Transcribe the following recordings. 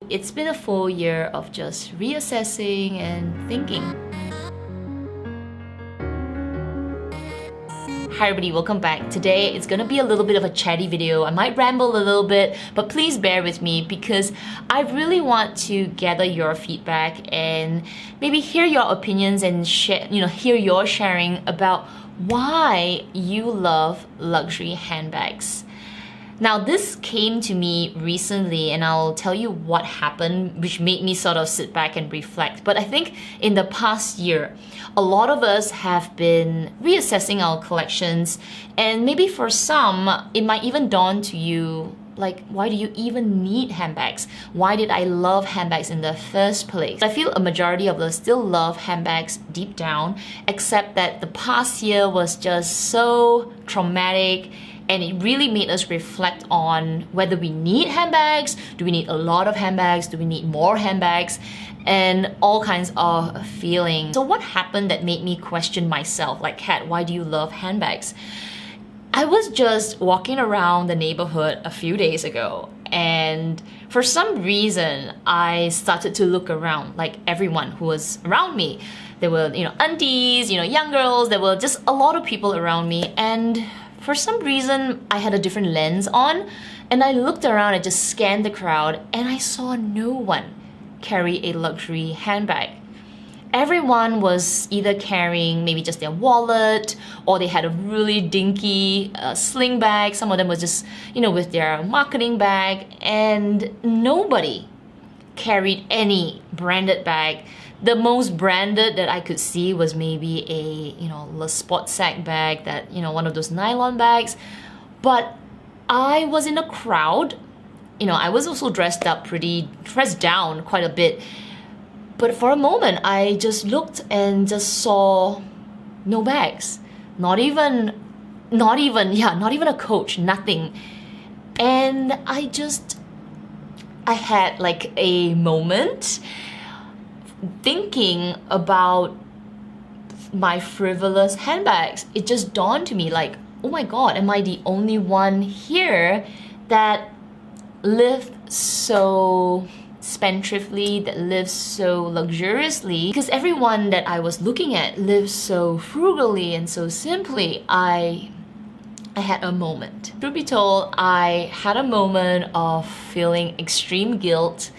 it's been a full year of just reassessing and thinking. Hi everybody, welcome back. Today it's gonna be a little bit of a chatty video. I might ramble a little bit, but please bear with me because I really want to gather your feedback and maybe hear your opinions and share, hear your sharing about why you love luxury handbags. Now this came to me recently and I'll tell you what happened which made me sort of sit back and reflect. But I think in the past year, a lot of us have been reassessing our collections, and maybe for some, it might even dawn to you like, why do you even need handbags? Why did I love handbags in the first place? I feel a majority of us still love handbags deep down, except that the past year was just so traumatic and it really made us reflect on whether we need handbags, do we need a lot of handbags, do we need more handbags, and all kinds of feelings. So what happened that made me question myself, like, Kat, why do you love handbags? I was just walking around the neighborhood a few days ago, and for some reason, I started to look around, like everyone who was around me. There were, aunties, young girls, there were just a lot of people around me, and for some reason, I had a different lens on, and I looked around and just scanned the crowd, and I saw no one carry a luxury handbag. Everyone was either carrying maybe just their wallet, or they had a really dinky sling bag. Some of them was just, with their marketing bag, and nobody carried any branded bag. The most branded that I could see was maybe a, Le Sport sack bag that, one of those nylon bags. But I was in a crowd. I was also dressed down quite a bit. But for a moment, I just looked and just saw no bags. Not even a coach, nothing. And I had like a moment thinking about my frivolous handbags. It just dawned to me like, oh my god, am I the only one here that lived so spendthriftly, that lives so luxuriously? Because everyone that I was looking at lives so frugally and so simply. I had a moment. Truth be told, I had a moment of feeling extreme guilt,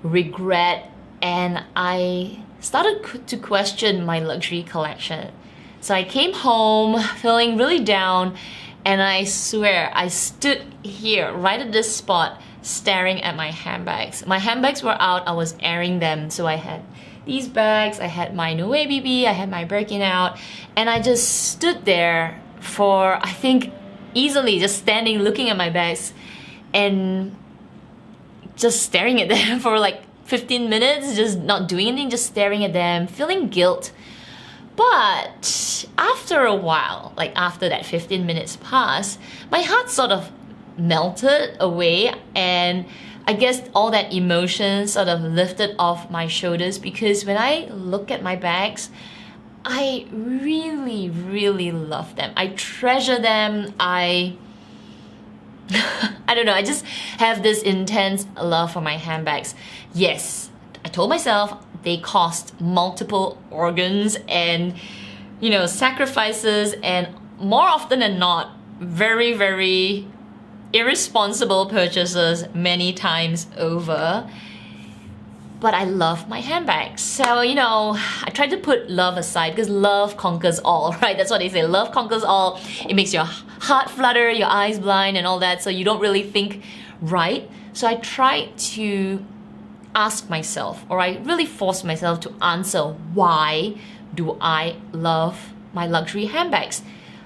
regret, and I started to question my luxury collection. So I came home feeling really down, and I swear I stood here right at this spot staring at my handbags. My handbags were out, I was airing them. So I had these bags, I had my Noe BB, I had my Birkin out, and I just stood there for, I think, easily just standing looking at my bags and just staring at them for like 15 minutes, just not doing anything, just staring at them, feeling guilt. But after a while, like after that 15 minutes passed, my heart sort of melted away, and I guess all that emotion sort of lifted off my shoulders, because when I look at my bags, I really, really love them. I treasure them. I don't know, I just have this intense love for my handbags. Yes, I told myself they cost multiple organs and, sacrifices, and more often than not, very, very irresponsible purchases many times over. But I love my handbags. So, I tried to put love aside because love conquers all, right? That's what they say, love conquers all. It makes your heart flutter, your eyes blind and all that, so you don't really think right. So I tried to ask myself, or I really forced myself to answer, why do I love my luxury handbags?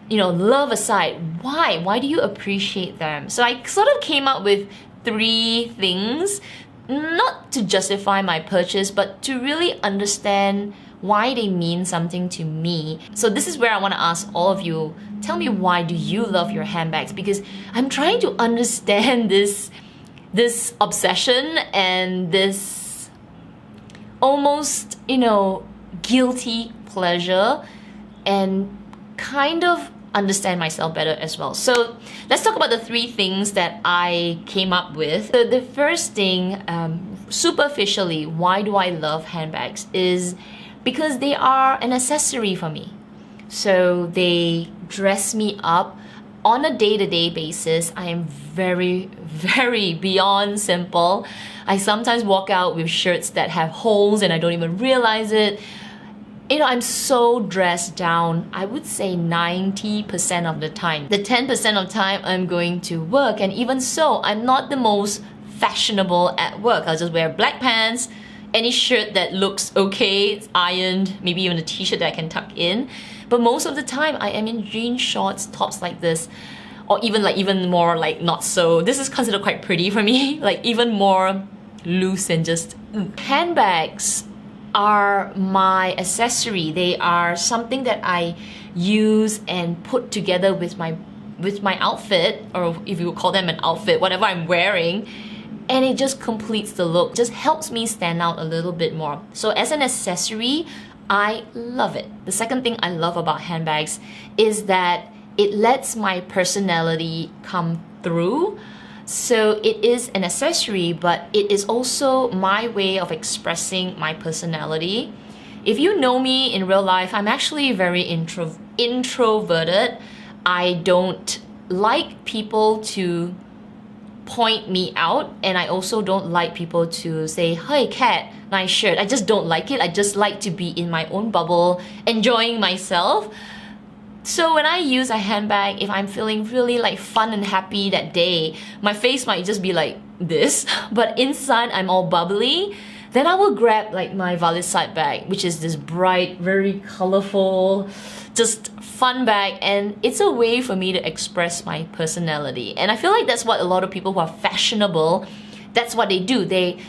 Love aside, why? Why do you appreciate them? So I sort of came up with 3 things, not to justify my purchase, but to really understand why they mean something to me. So this is where I want to ask all of you, tell me, why do you love your handbags? Because I'm trying to understand this obsession and this almost, guilty pleasure, and kind of understand myself better as well. So let's talk about the 3 things that I came up with. So the first thing, superficially, why do I love handbags, is because they are an accessory for me. So they dress me up on a day-to-day basis. I am very, very beyond simple. I sometimes walk out with shirts that have holes and I don't even realize it. You know, I'm so dressed down, I would say 90% of the time. The 10% of time I'm going to work, and even so, I'm not the most fashionable at work. I'll just wear black pants, any shirt that looks okay, it's ironed, maybe even a t-shirt that I can tuck in. But most of the time, I am in jean shorts, tops like this, or even more like not so. This is considered quite pretty for me, like even more loose and just handbags are my accessory. They are something that I use and put together with my outfit, or if you would call them an outfit, whatever I'm wearing, and it just completes the look, just helps me stand out a little bit more. So as an accessory, I love it. The second thing I love about handbags is that it lets my personality come through. So it is an accessory, but it is also my way of expressing my personality. If you know me in real life, I'm actually very introverted. I don't like people to point me out, and I also don't like people to say, "Hey Kat, nice shirt." I just don't like it. I just like to be in my own bubble, enjoying myself. So when I use a handbag, if I'm feeling really like fun and happy that day, my face might just be like this, but inside I'm all bubbly, then I will grab like my Valissite bag, which is this bright, very colorful, just fun bag, and it's a way for me to express my personality. And I feel like that's what a lot of people who are fashionable, that's what they do. They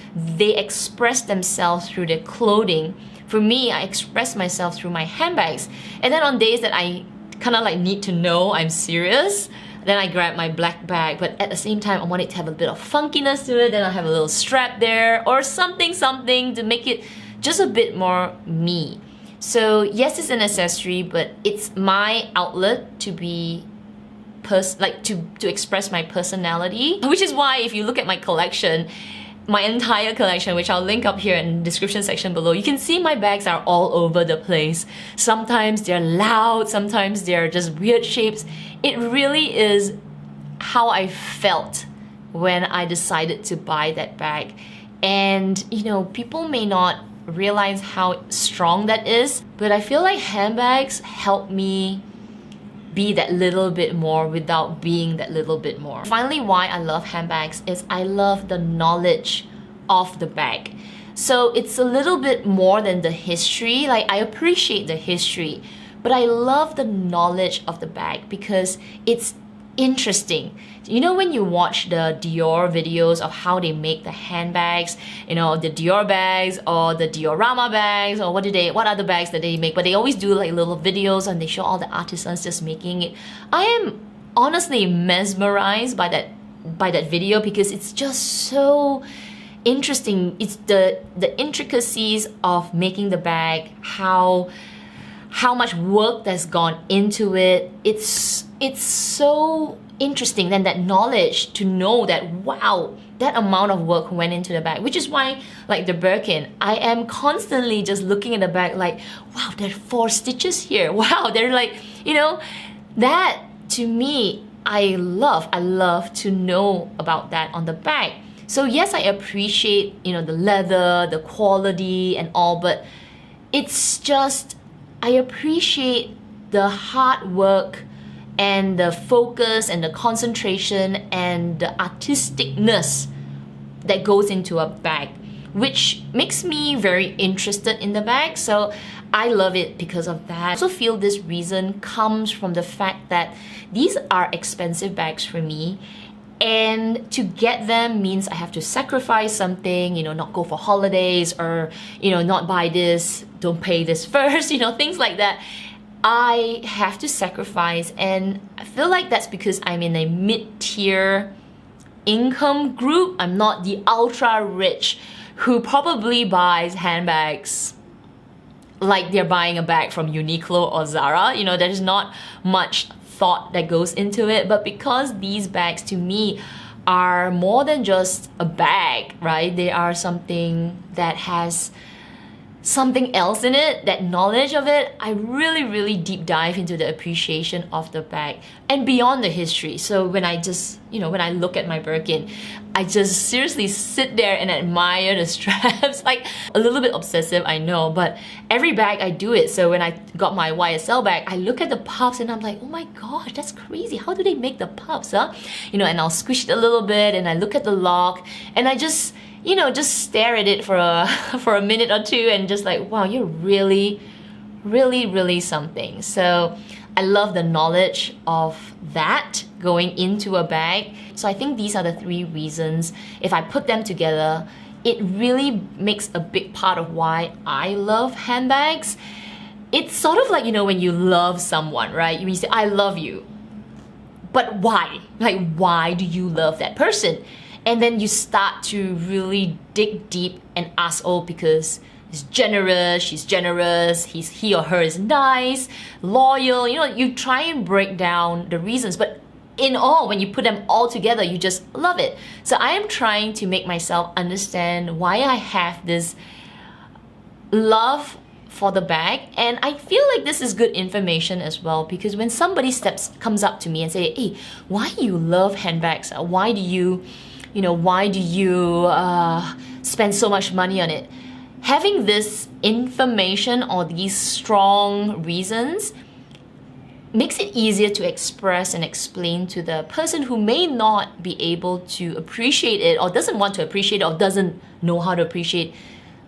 express themselves through their clothing. For me, I express myself through my handbags. And then on days that I kind of like need to know I'm serious, then I grab my black bag, but at the same time I want it to have a bit of funkiness to it. Then I have a little strap there or something to make it just a bit more me. So yes, it's an accessory, but it's my outlet to be to express my personality, which is why if you look at my collection, my entire collection, which I'll link up here in the description section below, you can see my bags are all over the place. Sometimes they're loud, sometimes they're just weird shapes. It really is how I felt when I decided to buy that bag. And you know, people may not realize how strong that is, but I feel like handbags help me be that little bit more without being that little bit more. Finally, why I love handbags is I love the knowledge of the bag. So it's a little bit more than the history. Like, I appreciate the history, but I love the knowledge of the bag because it's interesting. You know, when you watch the Dior videos of how they make the handbags, you know, the Dior bags or the Diorama bags, or what other bags that they make, but they always do like little videos and they show all the artisans just making it. I am honestly mesmerized by that video because it's just so interesting. It's the intricacies of making the bag, how much work that's gone into it. It's so interesting. Then that knowledge to know that, wow, that amount of work went into the bag, which is why, like the Birkin, I am constantly just looking at the bag like, wow, there are 4 stitches here. Wow, they're like, you know, that to me, I love to know about that on the bag. So yes, I appreciate, you know, the leather, the quality and all, but it's just, I appreciate the hard work and the focus and the concentration and the artisticness that goes into a bag, which makes me very interested in the bag. So I love it because of that. I also feel this reason comes from the fact that these are expensive bags for me, and to get them means I have to sacrifice something, you know, not go for holidays, or, you know, not buy this, don't pay this first, you know, things like that. I have to sacrifice, and I feel like that's because I'm in a mid-tier income group. I'm not the ultra rich who probably buys handbags like they're buying a bag from Uniqlo or Zara. You know, there's not much thought that goes into it, but because these bags to me are more than just a bag, right? They are something that has something else in it, that knowledge of it. I really deep dive into the appreciation of the bag and beyond the history. So when I just, when I look at my Birkin, I just seriously sit there and admire the straps. Like, a little bit obsessive, I know, but every bag I do it. So when I got my YSL bag, I look at the puffs and I'm like, oh my gosh, that's crazy. How do they make the puffs, huh? And I'll squish it a little bit and I look at the lock and I just stare at it for a minute or two and just like, wow, you're really something. So I love the knowledge of that going into a bag. So I think these are the 3 reasons. If I put them together, it really makes a big part of why I love handbags. It's sort of like, when you love someone, right? You say, I love you. But why? Like, why do you love that person? And then you start to really dig deep and ask, oh, because he's generous, she's generous, he or her is nice, loyal. You try and break down the reasons, but in all, when you put them all together, you just love it. So I am trying to make myself understand why I have this love for the bag, and I feel like this is good information as well, because when somebody comes up to me and say, hey, why do you love handbags? Why do you spend so much money on it? Having this information or these strong reasons makes it easier to express and explain to the person who may not be able to appreciate it or doesn't want to appreciate it or doesn't know how to appreciate.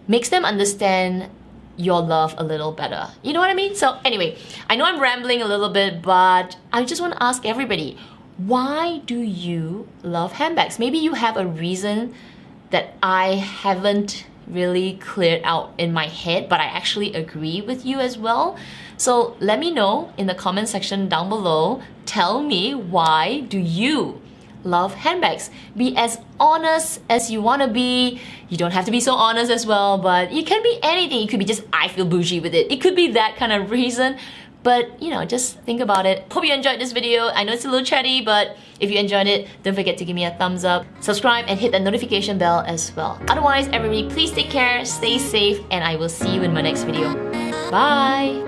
Makes them understand your love a little better. You know what I mean? So anyway, I know I'm rambling a little bit, but I just want to ask everybody, why do you love handbags? Maybe you have a reason that I haven't really cleared out in my head, but I actually agree with you as well. So let me know in the comment section down below. Tell me, why do you love handbags? Be as honest as you want to be. You don't have to be so honest as well, but you can be anything. It could be just, I feel bougie with it. It could be that kind of reason. But just think about it. Hope you enjoyed this video. I know it's a little chatty, but if you enjoyed it, don't forget to give me a thumbs up, subscribe, and hit the notification bell as well. Otherwise, everybody, please take care, stay safe, and I will see you in my next video. Bye!